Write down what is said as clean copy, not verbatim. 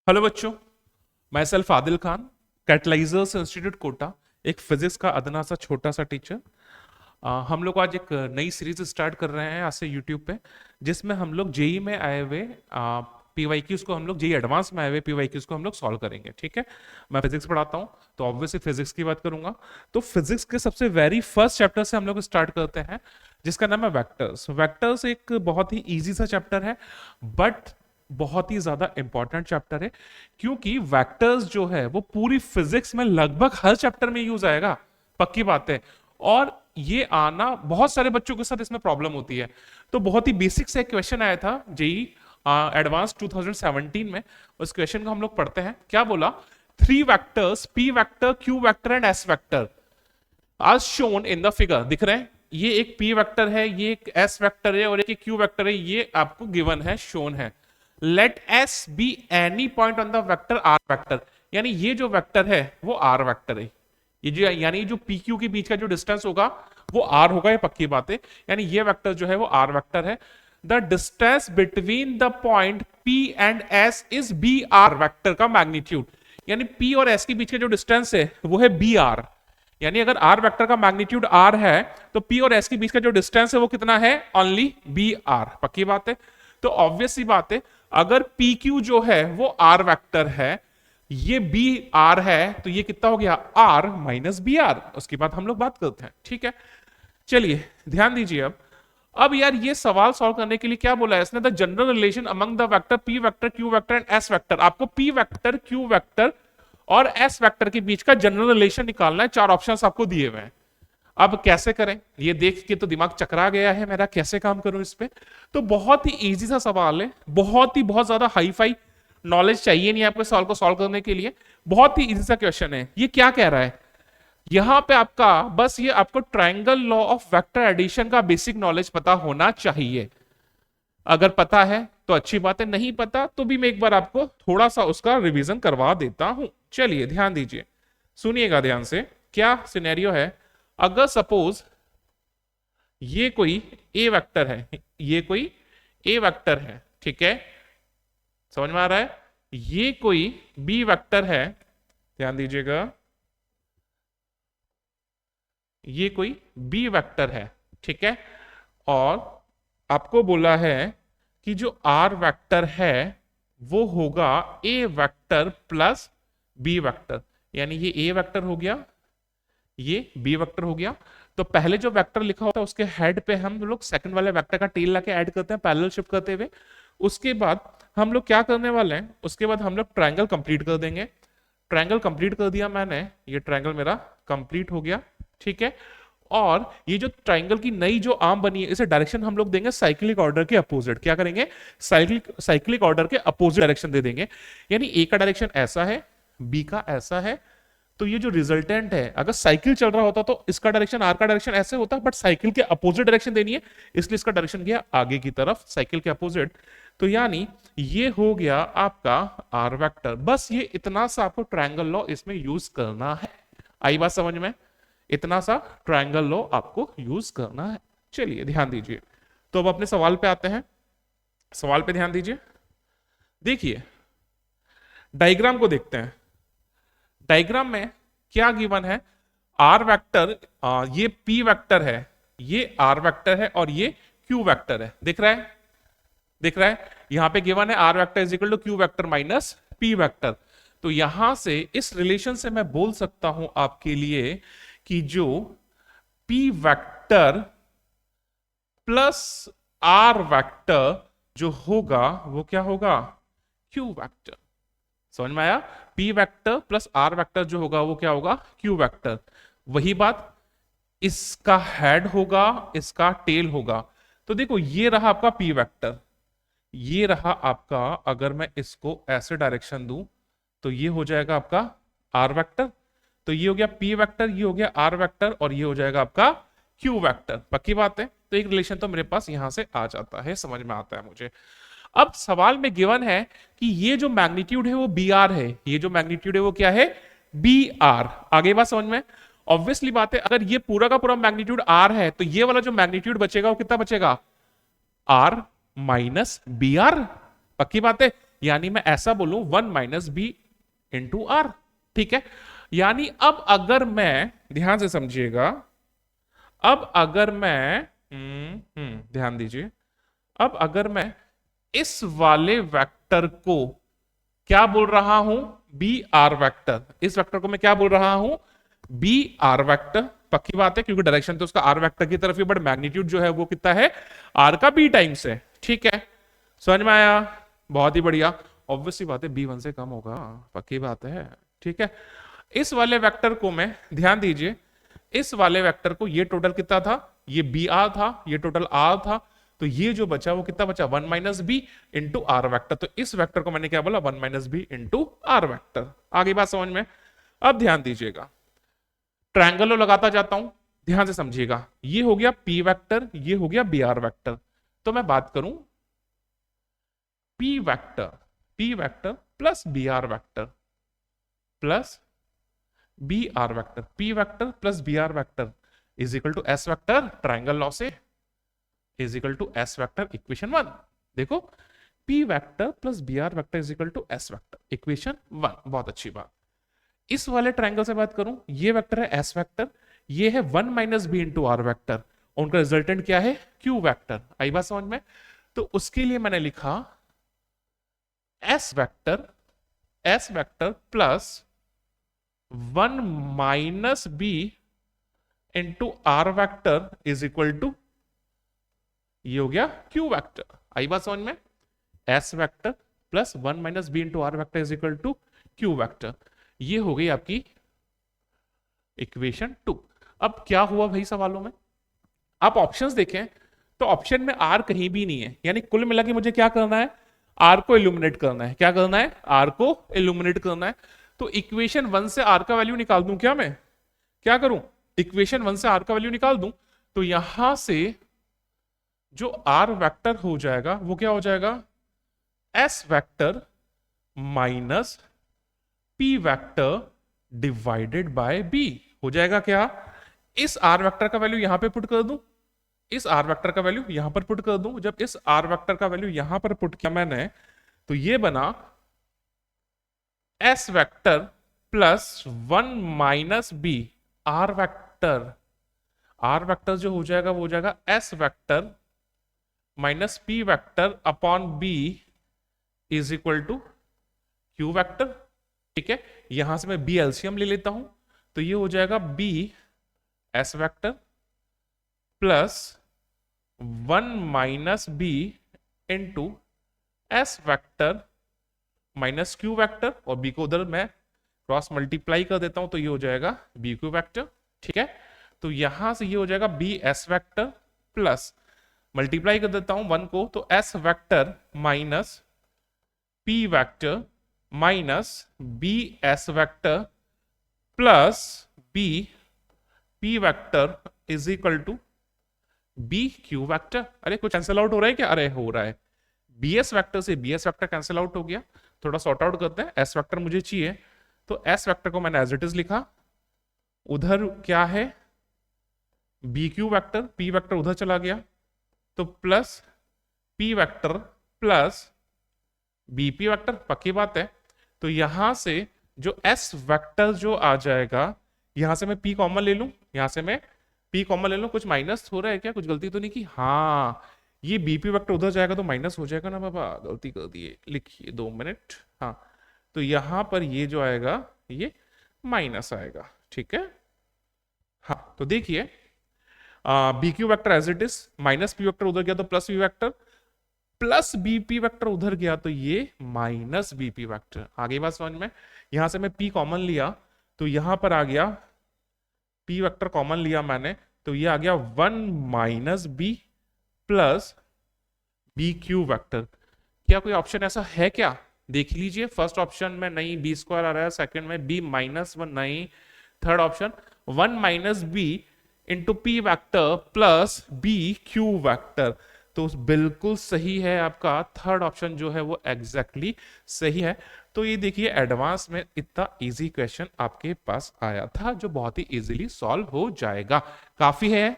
Hello बच्चों, मैं self Adil Khan, कैटलाइजर्स institute Kota, एक फिजिक्स का अदना सा छोटा सा टीचर। हम लोग आज एक नई सीरीज स्टार्ट कर रहे हैं आज से यूट्यूब पे, जिसमें हम लोग जेई में आए हुए पीवाईक्यूज को, हम लोग जेई एडवांस में आए हुए पीवाईक्यूज को हम लोग सॉल्व करेंगे। ठीक है, मैं फिजिक्स पढ़ाता हूँ तो ऑब्वियसली फिजिक्स की बात करूंगा। तो फिजिक्स के सबसे वेरी फर्स्ट चैप्टर से हम लोग स्टार्ट करते हैं, जिसका नाम है वेक्टर्स। वेक्टर्स एक बहुत ही ईजी सा चैप्टर है, बट बहुत ही ज्यादा इंपॉर्टेंट चैप्टर है, क्योंकि वेक्टर्स जो है वो पूरी फिजिक्स में लगभग हर चैप्टर में यूज आएगा, पक्की बात है। और ये आना बहुत सारे बच्चों के साथ इसमें प्रॉब्लम होती है। तो बहुत ही बेसिक से एक क्वेश्चन आया था जेई एडवांस 2017 में। उस क्वेश्चन को हम लोग पढ़ते हैं। क्या बोला? Three vectors P vector, Q vector and S vector आज शोन इन द फिगर। दिख रहे हैं? ये एक पी वेक्टर है, ये एक एस वेक्टर है और एक क्यू वेक्टर है। ये आपको गिवन है, शोन है। Let S be any point on the vector R vector, यानी ये जो वेक्टर है वो आर वेक्टर है। ये जो यानी जो पी क्यू के बीच का जो डिस्टेंस होगा वो आर होगा, ये पक्की बात है। यानी ये वेक्टर जो है वो आर वेक्टर है। The distance between the point P and S is B R vector का मैग्नीट्यूड। यानी पी और एस के बीच का जो डिस्टेंस है वो है बी आर। यानी अगर आर वेक्टर का मैग्नीट्यूड आर है तो पी और एस के बीच का जो डिस्टेंस है वो कितना है? Only B R. पक्की बात है। तो ऑब्वियस सी बात है, अगर पी क्यू जो है वो आर वेक्टर है, ये बी आर है, तो ये कितना हो गया? R minus B R. उसके बाद हम लोग बात करते हैं। ठीक है, चलिए ध्यान दीजिए। अब यार ये सवाल सॉल्व करने के लिए क्या बोला है इसने? The general relation among the vector P vector, Q vector and S vector. आपको पी वेक्टर, क्यू वेक्टर और एस वेक्टर के बीच का जनरल रिलेशन निकालना है। चार ऑप्शंस आपको दिए हुए हैं। अब कैसे करें ये देख के तो दिमाग चकरा गया है मेरा, कैसे काम करूं इस पे। तो बहुत ही इजी सा सवाल है, बहुत ज्यादा हाई फाई नॉलेज चाहिए नहीं आपको सवाल को सॉल्व करने के लिए। बहुत ही इजी सा क्वेश्चन है। ये क्या कह रहा है यहां पे? आपका बस ये आपको triangle law of vector addition का बेसिक नॉलेज पता होना चाहिए। अगर पता है तो अच्छी बात है, नहीं पता तो भी मैं एक बार आपको थोड़ा सा उसका रिवीजन करवा देता हूं। चलिए ध्यान दीजिए, सुनिएगा ध्यान से। क्या सिनेरियो है? अगर सपोज ये कोई ए वेक्टर है, ये कोई ए वेक्टर है, ठीक है, समझ में आ रहा है? ये कोई बी वेक्टर है, ध्यान दीजिएगा, ये कोई बी वेक्टर है, ठीक है। और आपको बोला है कि जो आर वेक्टर है वो होगा ए वेक्टर प्लस बी वेक्टर। यानी ये ए वेक्टर हो गया, ये बी वेक्टर हो गया। तो पहले जो वेक्टर लिखा होता है उसके हेड पे हम लोग सेकंड वाले वेक्टर का टेल लाके ऐड करते हैं पैरेलल शिफ्ट करते हुए। उसके बाद हम लोग क्या करने वाले हैं? उसके बाद हम लोग ट्रायंगल कंप्लीट कर देंगे। ट्रायंगल कंप्लीट कर दिया मैंने, ये ट्रायंगल मेरा कंप्लीट हो गया, ठीक है। और ये जो ट्रायंगल की नई जो आर्म बनी है, इसे डायरेक्शन हम लोग देंगे साइक्लिक ऑर्डर के अपोजिट। क्या करेंगे? साइक्लिक ऑर्डर के अपोजिट डायरेक्शन दे देंगे। यानी ए का डायरेक्शन ऐसा है, बी का ऐसा है। तो ये जो रिजल्टेंट है, अगर साइकिल चल रहा होता तो इसका डायरेक्शन, आर का डायरेक्शन ऐसे होता, बट साइकिल के अपोजिट डायरेक्शन देनी है, इसलिए इसका डायरेक्शन गया आगे की तरफ, साइकिल के अपोजिट। तो यानी ये हो गया आपका आर वेक्टर। बस ये इतना सा आपको ट्रायंगल लॉ इसमें यूज करना है। आई बात समझ में? इतना सा ट्रायंगल लॉ आपको यूज करना है। चलिए ध्यान दीजिए। तो अब अपने सवाल पे आते हैं। सवाल पे ध्यान दीजिए। देखिए डायग्राम को देखते हैं। डायग्राम में क्या गिवन है? आर वेक्टर, ये पी वेक्टर है, ये आर वेक्टर है और ये क्यू वेक्टर है। दिख रहा है? दिख रहा है? यहां पे गिवन है R vector is equal to Q vector minus P vector. तो यहां से इस रिलेशन से मैं बोल सकता हूं आपके लिए कि जो P vector plus R vector जो होगा वो क्या होगा? Q vector. समझ में आया? P vector plus R vector जो होगा वो क्या होगा? Q vector. वही बात, इसका हेड होगा, इसका टेल होगा। तो देखो ये रहा आपका पी वेक्टर, ये रहा आपका, अगर मैं इसको ऐसे डायरेक्शन दूं तो ये हो जाएगा आपका आर वेक्टर। तो ये हो गया पी वेक्टर, ये हो गया आर वेक्टर और ये हो जाएगा आपका क्यू वेक्टर। पक्की बात है? तो एक रिलेशन तो मेरे पास यहां से आ जाता है, समझ में आता है मुझे। अब सवाल में गिवन है कि ये जो मैग्नीट्यूड है वो बी आर है, ये जो मैग्नीट्यूड है वो क्या है? B R. आगे बात समझ में? ऑब्वियसली बात है, अगर ये पूरा का पूरा मैग्नीट्यूड आर है तो ये वाला जो मैग्नीट्यूड बचेगा वो कितना बचेगा? R minus B R. पक्की बात है? यानी मैं ऐसा बोलूं 1 माइनस बी इंटू आर, ठीक है। यानी अब अगर मैं, ध्यान से समझिएगा, अब अगर मैं ध्यान दीजिए, अब अगर मैं इस वाले वेक्टर को क्या बोल रहा हूं, बी आर वेक्टर, इस वेक्टर को मैं क्या बोल रहा हूं, बी आर वेक्टर, पक्की बात है क्योंकि डायरेक्शन तो उसका आर वेक्टर की तरफ ही, बट मैग्नीट्यूड जो है वो कितना है, आर का बी टाइम्स है, ठीक है। समझ में आया, बहुत ही बढ़िया। ऑब्वियसली बात है बी 1 से कम होगा, पक्की बात है, ठीक है। इस वाले वेक्टर को मैं, ध्यान दीजिए, इस वाले वेक्टर को, ये टोटल कितना था, ये बी आर था, ये टोटल आर था, तो ये जो बचा वो कितना बचा, 1 minus B into R vector. तो इस वेक्टर को मैंने क्या बोला, 1 minus B into R vector. आगे बात समझ में। अब ध्यान दीजिएगा, ट्रायंगल लगाता जाता हूं, ध्यान से समझिएगा, ये हो गया पी वेक्टर, ये हो गया बी आर वैक्टर। तो मैं बात करूं P vector plus B R vector plus B R vector, P vector plus B R vector is equal to S vector, triangle law से is equal to S vector, equation 1। देखो, P vector plus B R vector is equal to S vector, equation 1। बहुत अच्छी बात। इस वाले triangle से बात करूं, ये वेक्टर है एस वेक्टर, ये है 1 minus B into R vector, उनका रिजल्टेंट क्या है, क्यू वेक्टर। आई बात समझ में। तो उसके लिए मैंने लिखा S vector plus 1 minus B into R vector is equal to, ये हो गया क्यू वेक्टर। आई बात समझ में। S vector plus 1 minus B into R vector is equal to Q vector, ये हो गई आपकी इक्वेशन 2। अब क्या हुआ भाई सवालों में, आप ऑप्शंस देखें तो ऑप्शन में आर कहीं भी नहीं है, यानी कुल मिला के मुझे क्या करना है, आर को इल्यूमिनेट करना है। क्या करना है, आर को इल्यूमिनेट करना है। तो इक्वेशन 1 से आर का वैल्यू निकाल दूं क्या मैं, क्या करूं, इक्वेशन 1 से आर का वैल्यू निकाल दूं, तो यहां से जो आर वेक्टर हो जाएगा वो क्या हो जाएगा, S vector minus P vector divided by B हो जाएगा क्या। इस आर वेक्टर का वैल्यू यहां पे पुट कर दूं, इस आर वेक्टर का वैल्यू यहां पर पुट कर दूं। जब इस आर वेक्टर का वैल्यू यहां पर पुट किया मैंने, तो ये बना S vector plus 1 minus B R vector, R vector जो हो जाएगा वो हो जाएगा S vector minus P vector upon B is equal to Q vector, ठीक है। यहां से मैं बी एलसीएम ले लेता हूं, तो ये हो जाएगा B S vector plus 1 minus B into S vector minus Q vector, और बी को उधर मैं क्रॉस मल्टीप्लाई कर देता हूं, तो ये हो जाएगा बी क्यू वेक्टर, ठीक है। तो यहां से ये हो जाएगा B S vector plus, multiply कर देता हूं 1 को, तो S vector minus P vector minus B S vector plus B P vector is equal to B Q vector. अरे कुछ कैंसिल आउट हो रहा है क्या, अरे हो रहा है, बी एस वेक्टर से B S vector cancel out हो गया। थोड़ा सॉर्ट आउट करते हैं, एस वेक्टर मुझे चाहिए, तो एस वेक्टर को मैंने एज इट इज लिखा, उधर क्या है B Q vector, P vector उधर चला गया, तो plus P vector plus B P vector, पक्की बात है। तो यहां से जो एस वेक्टर जो आ जाएगा, यहां से मैं पी कॉमन ले लूं, यहां से मैं पी कॉमन ले लूं, कुछ माइनस हो रहा है क्या, कुछ गलती तो नहीं की, हाँ ये बीपी वेक्टर उधर जाएगा तो माइनस हो जाएगा ना बाबा, गलती कर दिए, लिखिए 2 मिनट, हाँ। तो यहां पर ये जो आएगा ये माइनस आएगा, ठीक है। हाँ तो देखिए B Q vector as it is, minus P vector उधर गया तो plus P vector, plus B P vector उधर गया तो ये माइनस बीपी वेक्टर। आगे बात समझ में। यहां से मैं पी कॉमन लिया, तो यहां पर आ गया पी वेक्टर कॉमन लिया मैंने, तो ये आ गया 1 minus B plus B Q vector. क्या कोई ऑप्शन ऐसा है क्या, देख लीजिए। फर्स्ट ऑप्शन में नहीं, बी स्क्वायर आ रहा है, सेकंड में बी माइनस 1 नहीं, third option 1 minus B into P vector plus B Q vector, तो बिल्कुल सही है आपका थर्ड ऑप्शन जो है वो एग्जैक्टली सही है। तो ये देखिए एडवांस में इतना इजी क्वेश्चन आपके पास आया था जो बहुत ही इजीली सॉल्व हो जाएगा, काफी है।